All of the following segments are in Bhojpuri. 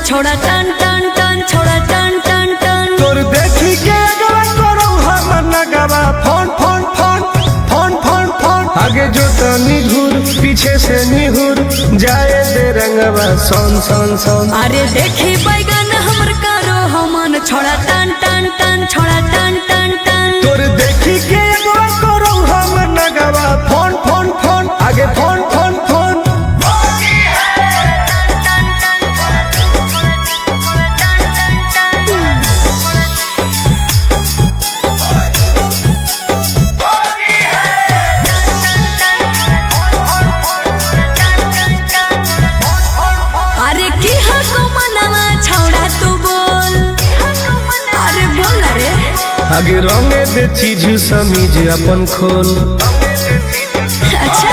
छोड़ा टन टन टन छोड़ा टन टन टन। तोर देखी के अगवा करो हम नगवा phone phone phone phone phone phone. आगे जो तनी घूर पीछे से निहुर जाए दे रंगवा सोन सोन सोन। अरे देखी बैगन हमर करो हमन छोड़ा टन टन टन छोड़ा टन टन टन। तोर देखी के अगवा करो हम नगवा फोन फोन फोन आगे फोन फोन फोन। अरे की हको मनवा छोड़ा तू बोल। अरे बोल रे। आगे रंगे दे चीज समीज अपन खोल। अच्छा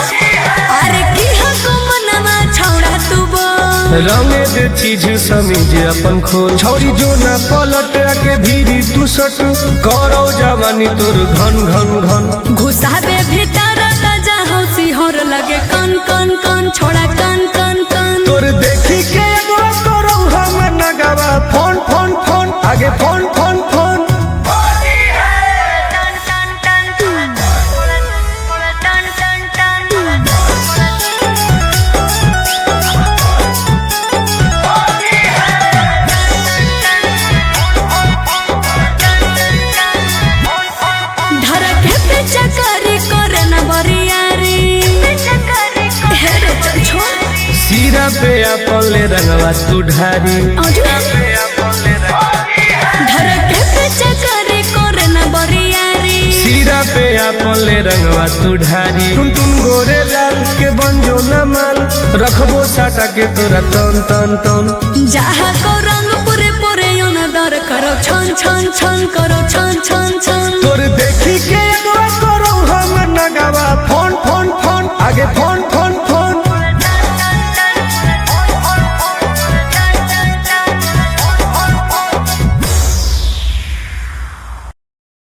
अरे की हको मनवा छोड़ा तू बोल। रंगे दे चीज समीज अपन खोल। छौरी जो ना पलट के भीरी तू सट करो जवानी तोर घन घन घन। घुसाबे भीतर ताजा हौसी होर लगे कन कन कन छोड़ा कन कन कन। तोर देखी के एगो करो हम नगवा फोन फोन फोन आगे फोन फोन फोन। धरके पे चकरी करे न बरियारी। हे रे चल छोड़। सीरा पे अपन ले रंगवा तू ढारी। धरके पे चकरी करे न बरियारी। सीरा पे अपन ले रंगवा तू ढारी। तुम गोरे लाल के बंजो न माल रखबो साटा के तोरा तन तन तन। जहाँ को रंग पूरे पूरे योन दर करो छन छन छन करो छन छन।